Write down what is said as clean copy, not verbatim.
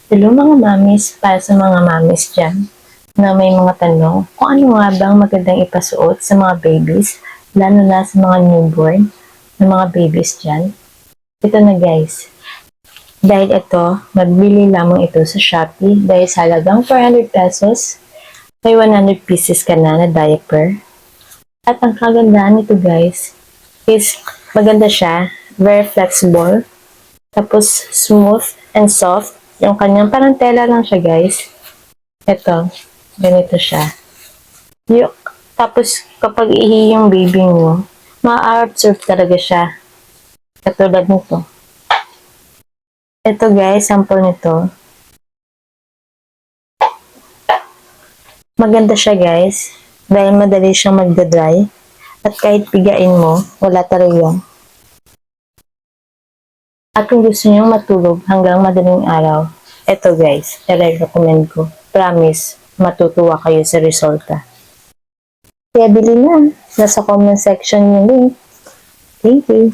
Hello mga mamis, para sa mga mamis dyan na may mga tanong kung ano nga bang magandang ipasuot sa mga babies, lalo na sa mga newborn na mga babies dyan. Ito na guys, dahil ito, magbili lamang ito sa Shopee dahil sa halagang 400 pesos, may 100 pieces ka na diaper. At ang kagandahan nito guys, is maganda siya, very flexible, tapos smooth and soft. Yung kanyang parang tela lang siya guys. Ito, ganito siya. Yung, tapos kapag ihi yung baby mo, ma-absorb talaga siya. Katulad nito. Ito guys, sample nito. Maganda siya guys, dahil madali siyang magdadry. At kahit pigain mo, wala talaga. At kung gusto nyo matulog hanggang madaling araw, eto guys, i-recommend ko. Promise, matutuwa kayo sa resulta. Kaya bili na. Nasa comment section yung link. Thank you.